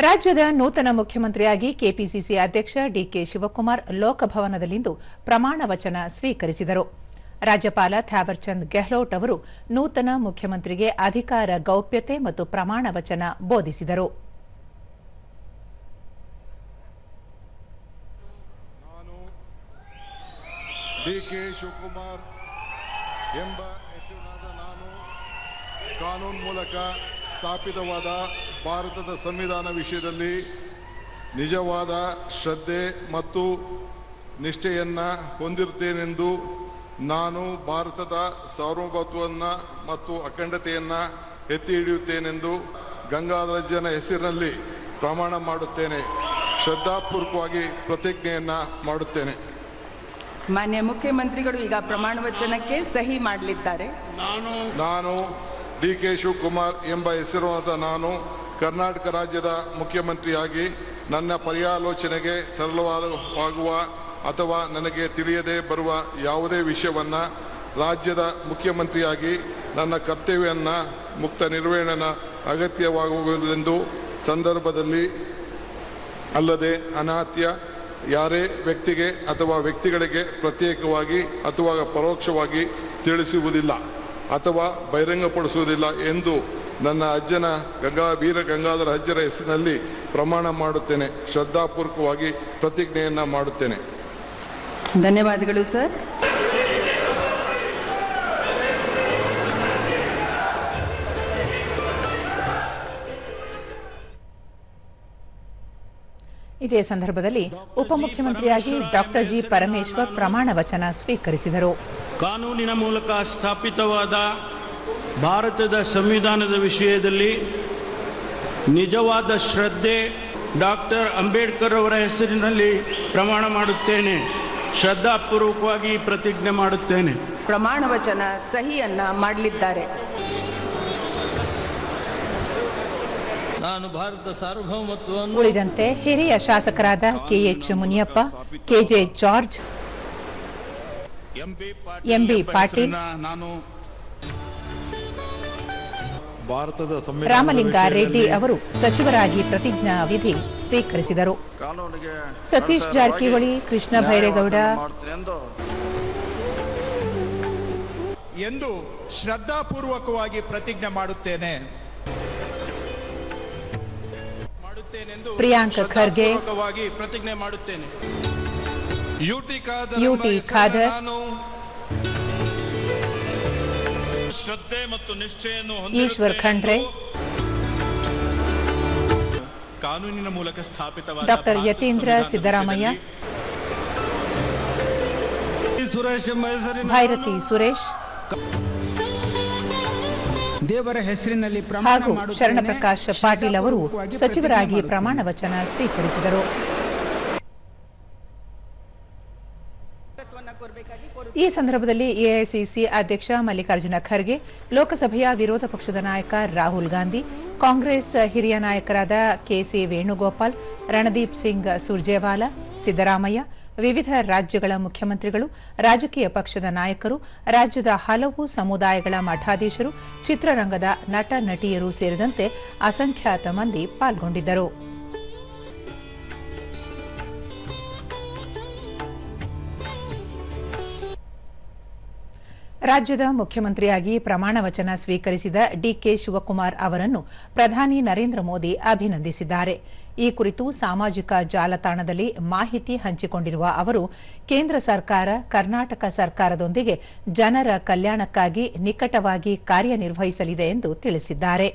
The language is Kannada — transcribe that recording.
ರಾಜ್ಯದ ನೂತನ ಮುಖ್ಯಮಂತ್ರಿಯಾಗಿ ಕೆಪಿಸಿಸಿ ಅಧ್ಯಕ್ಷ ಡಿಕೆ ಶಿವಕುಮಾರ್ ಲೋಕಭವನದಲ್ಲಿಂದು ಪ್ರಮಾಣ ವಚನ ಸ್ವೀಕರಿಸಿದರು. ರಾಜ್ಯಪಾಲ ಥಾವರ್ಚಂದ್ ಗೆಹ್ಲೋಟ್ ಅವರು ನೂತನ ಮುಖ್ಯಮಂತ್ರಿಗೆ ಅಧಿಕಾರ ಗೌಪ್ಯತೆ ಮತ್ತು ಪ್ರಮಾಣ ವಚನ ಬೋಧಿಸಿದರು. ಡಿಕೆ ಶಿವಕುಮಾರ್ ಎಂಬ ಹೆಸರಿನಾದ ನಾನು ಕಾನೂನು ಮೂಲಕ ಸ್ಥಾಪಿತವಾದ ಭಾರತದ ಸಂವಿಧಾನ ವಿಷಯದಲ್ಲಿ ನಿಜವಾದ ಶ್ರದ್ಧೆ ಮತ್ತು ನಿಷ್ಠೆಯನ್ನು ಹೊಂದಿರುತ್ತೇನೆಂದು ನಾನು ಭಾರತದ ಸಾರ್ವಭೌಮತ್ವವನ್ನು ಮತ್ತು ಅಖಂಡತೆಯನ್ನು ಎತ್ತಿ ಹಿಡಿಯುತ್ತೇನೆಂದು ಗಂಗಾಧರಜ್ಜನ ಹೆಸರಿನಲ್ಲಿ ಪ್ರಮಾಣ ಮಾಡುತ್ತೇನೆ. ಶ್ರದ್ಧಾಪೂರ್ವಕವಾಗಿ ಪ್ರತಿಜ್ಞೆಯನ್ನು ಮಾಡುತ್ತೇನೆ. ಮಾನ್ಯ ಮುಖ್ಯಮಂತ್ರಿಗಳು ಈಗ ಪ್ರಮಾಣ ವಚನಕ್ಕೆ ಸಹಿ ಮಾಡಲಿದ್ದಾರೆ. ನಾನು ಡಿಕೆ ಶಿವಕುಮಾರ್ ಎಂಬ ಹೆಸರಿನಾದ ನಾನು ಕರ್ನಾಟಕ ರಾಜ್ಯದ ಮುಖ್ಯಮಂತ್ರಿಯಾಗಿ ನನ್ನ ಪರ್ಯಾಲೋಚನೆಗೆ ತರಲಾಗುವ ಅಥವಾ ನನಗೆ ತಿಳಿಯದೆ ಬರುವ ಯಾವುದೇ ವಿಷಯವನ್ನು ರಾಜ್ಯದ ಮುಖ್ಯಮಂತ್ರಿಯಾಗಿ ನನ್ನ ಕರ್ತವ್ಯವನ್ನು ಮುಕ್ತ ನಿರ್ವಹಣೆ ಅಗತ್ಯವಾಗುವುದೆಂದು ಸಂದರ್ಭದಲ್ಲಿ ಅಲ್ಲದೆ ಅನಾತ್ಯ ಯಾರೇ ವ್ಯಕ್ತಿಗೆ ಅಥವಾ ವ್ಯಕ್ತಿಗಳಿಗೆ ಪ್ರತ್ಯೇಕವಾಗಿ ಅಥವಾ ಪರೋಕ್ಷವಾಗಿ ತಿಳಿಸುವುದಿಲ್ಲ ಅಥವಾ ಬಹಿರಂಗಪಡಿಸುವುದಿಲ್ಲ ಎಂದು ನನ್ನ ಅಜ್ಜನ ವೀರ ಗಂಗಾಧರ ಅಜ್ಜರ ಹೆಸರಿನಲ್ಲಿ ಪ್ರಮಾಣ ಮಾಡುತ್ತೇನೆ. ಶ್ರದ್ಧಾಪೂರ್ವಕವಾಗಿ ಪ್ರತಿಜ್ಞೆಯನ್ನು ಮಾಡುತ್ತೇನೆ. ಧನ್ಯವಾದಗಳು ಸರ್. ಇದೇ ಸಂದರ್ಭದಲ್ಲಿ ಉಪಮುಖ್ಯಮಂತ್ರಿಯಾಗಿ ಡಾಕ್ಟರ್ ಜಿ ಪರಮೇಶ್ವರ್ ಪ್ರಮಾಣ ವಚನ ಸ್ವೀಕರಿಸಿದರು. ಕಾನೂನಿನ ಮೂಲಕ ಸ್ಥಾಪಿತವಾದ ಭಾರತದ ಸಂವಿಧಾನದ ವಿಷಯದಲ್ಲಿ ನಿಜವಾದ ಶ್ರದ್ಧೆ ಡಾಕ್ಟರ್ ಅಂಬೇಡ್ಕರ್ ಅವರ ಹೆಸರಿನಲ್ಲಿ ಪ್ರಮಾಣ ಮಾಡುತ್ತೇನೆ. ಶ್ರದ್ಧಾಪೂರ್ವಕವಾಗಿ ಪ್ರತಿಜ್ಞೆ ಮಾಡುತ್ತೇನೆ. ಪ್ರಮಾಣ ವಚನ ಸಹಿಯನ್ನ ಮಾಡಲಿದ್ದಾರೆ. ನಾನು ಭಾರತ ಸಾರ್ವಭೌಮತ್ವವನ್ನು ಉಳಿದಂತೆ ಹಿರಿಯ ಶಾಸಕರಾದ ಕೆಎಚ್ ಮುನಿಯಪ್ಪ, ಕೆಜೆ ಜಾರ್ಜ್, ಎಂಬಿ ಪಾಟೀಲ್, ರಾಮಲಿಂಗಾರೆಡ್ಡಿ ಅವರು ಸಚಿವರಾಗಿ ಪ್ರತಿಜ್ಞಾ ವಿಧಿ ಸ್ವೀಕರಿಸಿದರು. ಸತೀಶ್ ಜಾರಕಿಹೊಳಿ, ಕೃಷ್ಣ ಬೈರೇಗೌಡ ಎಂದು ಶ್ರದ್ಧಾಪೂರ್ವಕವಾಗಿ ಪ್ರತಿಜ್ಞೆ ಮಾಡುತ್ತೇನೆ. ಪ್ರಿಯಾಂಕ ಖರ್ಗೆ, ಪ್ರತಿಜ್ಞೆ ಮಾಡುತ್ತೇನೆ. ಯುಟಿ ಖಾದರ್, ಶ್ರದ್ಧೆ ಮತ್ತು ನಿಷ್ಠೆಯನ್ನು ಈಶ್ವರ್ ಖಂಡ್ರೆ, ಕಾನೂನಿನ ಮೂಲಕ ಸ್ಥಾಪಿತವಾದ ಡಾಕ್ಟರ್ ಯತೀಂದ್ರ ಸಿದ್ದರಾಮಯ್ಯ, ಭೈರತಿ ಸುರೇಶ್ ದೇವರ ಹೆಸರಿನಲ್ಲಿ ಹಾಗೂ ಶರಣಪ್ರಕಾಶ್ ಪಾಟೀಲ್ ಅವರು ಸಚಿವರಾಗಿ ಪ್ರಮಾಣ ವಚನ ಸ್ವೀಕರಿಸಿದರು. ಈ ಸಂದರ್ಭದಲ್ಲಿ ಎಐಸಿಸಿ ಅಧ್ಯಕ್ಷ ಮಲ್ಲಿಕಾರ್ಜುನ ಖರ್ಗೆ, ಲೋಕಸಭೆಯ ವಿರೋಧ ಪಕ್ಷದ ನಾಯಕ ರಾಹುಲ್ ಗಾಂಧಿ, ಕಾಂಗ್ರೆಸ್ ಹಿರಿಯ ನಾಯಕರಾದ ಕೆಸಿ ವೇಣುಗೋಪಾಲ್, ರಣದೀಪ್ ಸಿಂಗ್ ಸುರ್ಜೇವಾಲಾ, ಸಿದ್ದರಾಮಯ್ಯ, ವಿವಿಧ ರಾಜ್ಯಗಳ ಮುಖ್ಯಮಂತ್ರಿಗಳು, ರಾಜಕೀಯ ಪಕ್ಷದ ನಾಯಕರು, ರಾಜ್ಯದ ಹಲವು ಸಮುದಾಯಗಳ ಮಠಾಧೀಶರು, ಚಿತ್ರರಂಗದ ನಟ ನಟಿಯರು ಸೇರಿದಂತೆ ಅಸಂಖ್ಯಾತ ಮಂದಿ ಪಾಲ್ಗೊಂಡಿದ್ದರು. ರಾಜ್ಯದ ಮುಖ್ಯಮಂತ್ರಿಯಾಗಿ ಪ್ರಮಾಣ ವಚನ ಸ್ವೀಕರಿಸಿದ ಡಿಕೆ ಶಿವಕುಮಾರ್ ಅವರನ್ನು ಪ್ರಧಾನಿ ನರೇಂದ್ರ ಮೋದಿ ಅಭಿನಂದಿಸಿದ್ದಾರೆ. ಈ ಕುರಿತು ಸಾಮಾಜಿಕ ಜಾಲತಾಣದಲ್ಲಿ ಮಾಹಿತಿ ಹಂಚಿಕೊಂಡಿರುವ ಅವರು, ಕೇಂದ್ರ ಸರ್ಕಾರ ಕರ್ನಾಟಕ ಸರ್ಕಾರದೊಂದಿಗೆ ಜನರ ಕಲ್ಯಾಣಕ್ಕಾಗಿ ನಿಕಟವಾಗಿ ಕಾರ್ಯನಿರ್ವಹಿಸಲಿದೆ ಎಂದು ತಿಳಿಸಿದ್ದಾರೆ.